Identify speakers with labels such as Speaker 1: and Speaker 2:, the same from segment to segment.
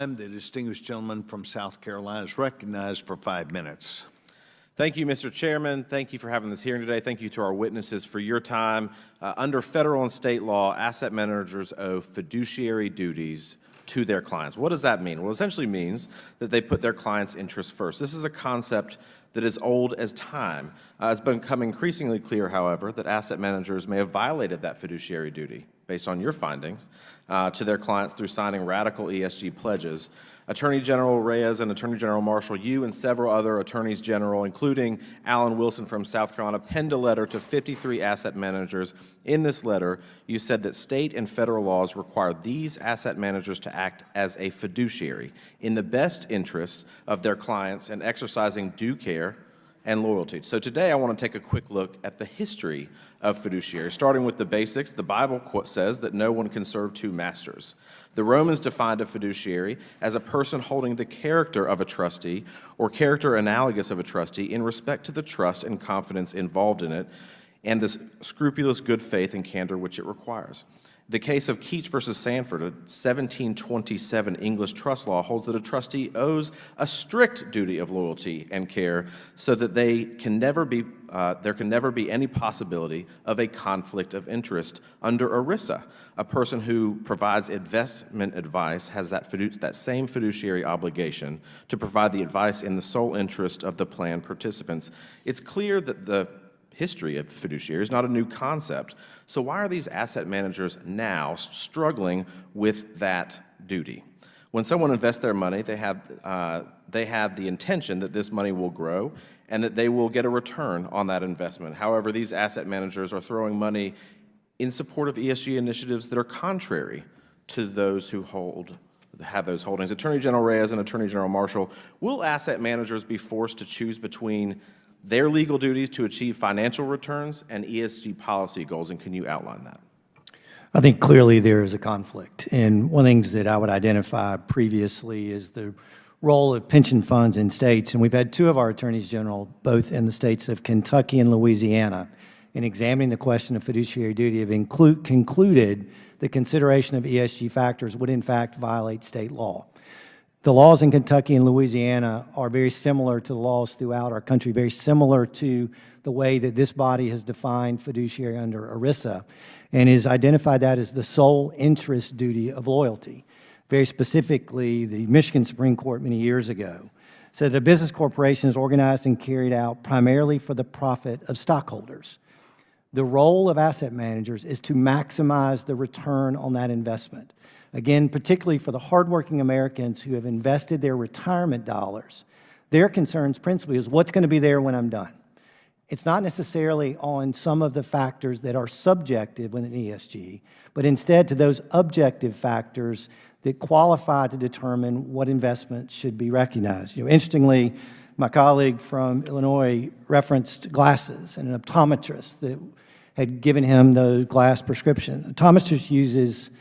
Speaker 1: The distinguished gentleman from South Carolina is recognized for 5 minutes.
Speaker 2: Thank you, Mr. Chairman. Thank you for having this hearing today. Thank you to our witnesses for your time. Under federal and state law, asset managers owe fiduciary duties to their clients. What does that mean? Well, it essentially means that they put their clients' interests first. This is a concept that is old as time. It's become increasingly clear, however, that asset managers may have violated that fiduciary duty, based on your findings, to their clients through signing radical ESG pledges. Attorney General Reyes and Attorney General Marshall, you and several other attorneys general, including Alan Wilson from South Carolina, penned a letter to 53 asset managers. In this letter, you said that state and federal laws require these asset managers to act as a fiduciary in the best interests of their clients and exercising due care and loyalty. So today I want to take a quick look at the history of fiduciary. Starting with the basics, the Bible says that no one can serve two masters. The Romans defined a fiduciary as a person holding the character of a trustee or character analogous of a trustee in respect to the trust and confidence involved in it and the scrupulous good faith and candor which it requires. The case of Keach versus Sanford, a 1727 English trust law, holds that a trustee owes a strict duty of loyalty and care so that there can never be any possibility of a conflict of interest under ERISA. A person who provides investment advice has that same fiduciary obligation to provide the advice in the sole interest of the plan participants. It's clear that the history of fiduciary is not a new concept. So why are these asset managers now struggling with that duty? When someone invests their money, they have the intention that this money will grow and that they will get a return on that investment. However, these asset managers are throwing money in support of ESG initiatives that are contrary to those who have those holdings. Attorney General Reyes and Attorney General Marshall, will asset managers be forced to choose between their legal duties to achieve financial returns and ESG policy goals, and can you outline that?
Speaker 3: I think clearly there is a conflict, and one of the things that I would identify previously is the role of pension funds in states, and we've had two of our attorneys general, both in the states of Kentucky and Louisiana, in examining the question of fiduciary duty, have concluded the consideration of ESG factors would in fact violate state law. The laws in Kentucky and Louisiana are very similar to the laws throughout our country, very similar to the way that this body has defined fiduciary under ERISA, and has identified that as the sole interest duty of loyalty. Very specifically, the Michigan Supreme Court many years ago said that a business corporation is organized and carried out primarily for the profit of stockholders. The role of asset managers is to maximize the return on that investment. Again, particularly for the hardworking Americans who have invested their retirement dollars, their concerns principally is what's going to be there when I'm done. It's not necessarily on some of the factors that are subjective within ESG, but instead to those objective factors that qualify to determine what investment should be recognized. Interestingly, my colleague from Illinois referenced glasses and an optometrist that had given him the glass prescription. An optometrist uses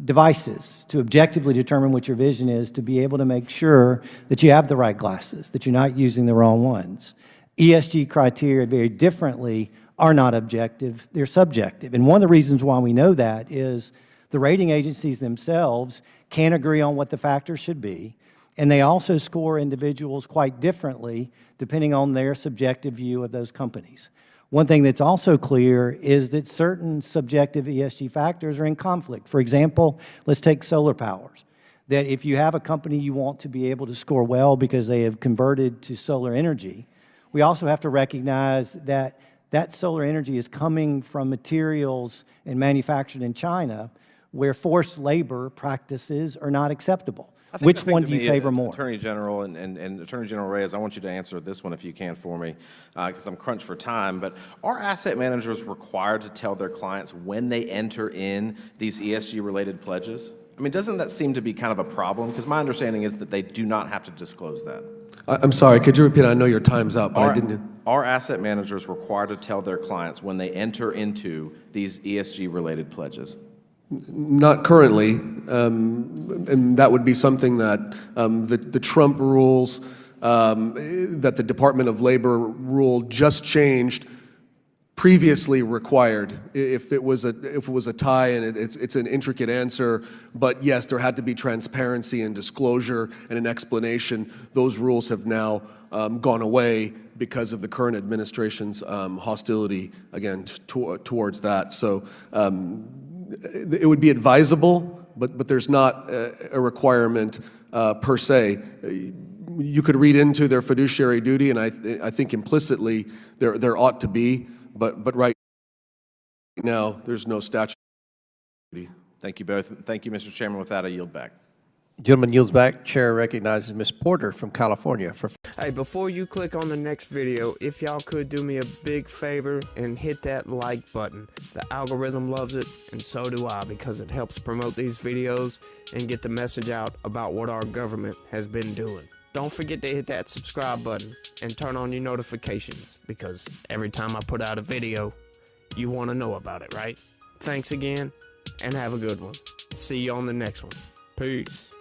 Speaker 3: devices to objectively determine what your vision is, to be able to make sure that you have the right glasses, that you're not using the wrong ones. ESG criteria very differently are not objective, they're subjective. And one of the reasons why we know that is the rating agencies themselves can't agree on what the factors should be, and they also score individuals quite differently depending on their subjective view of those companies. One thing that's also clear is that certain subjective ESG factors are in conflict. For example, let's take solar powers. That if you have a company you want to be able to score well because they have converted to solar energy, we also have to recognize that that solar energy is coming from materials and manufactured in China where forced labor practices are not acceptable. Which one do you favor more?
Speaker 2: Attorney General and Attorney General Reyes, I want you to answer this one if you can for me, because I'm crunched for time, but are asset managers required to tell their clients when they enter in these ESG-related pledges? I mean, doesn't that seem to be kind of a problem? Because my understanding is that they do not have to disclose that.
Speaker 4: I'm sorry, could you repeat? I know your time's up, but I didn't.
Speaker 2: Are asset managers required to tell their clients when they enter into these ESG-related pledges?
Speaker 4: Not currently, and that would be something that the Trump rules that the Department of Labor rule just changed previously required. If it was a tie and it's an intricate answer, but yes, there had to be transparency and disclosure and an explanation. Those rules have now gone away because of the current administration's hostility, again, towards that. So it would be advisable, but there's not a requirement per se. You could read into their fiduciary duty, and I think implicitly there ought to be, but right now there's no statute.
Speaker 2: Thank you both. Thank you, Mr. Chairman. With that, I yield back.
Speaker 5: Gentleman yields back. Chair recognizes Ms. Porter from California for.
Speaker 6: Hey, before you click on the next video, if y'all could do me a big favor and hit that like button. The algorithm loves it, and so do I, because it helps promote these videos and get the message out about what our government has been doing. Don't forget to hit that subscribe button and turn on your notifications, because every time I put out a video, you want to know about it, right? Thanks again, and have a good one. See you on the next one. Peace.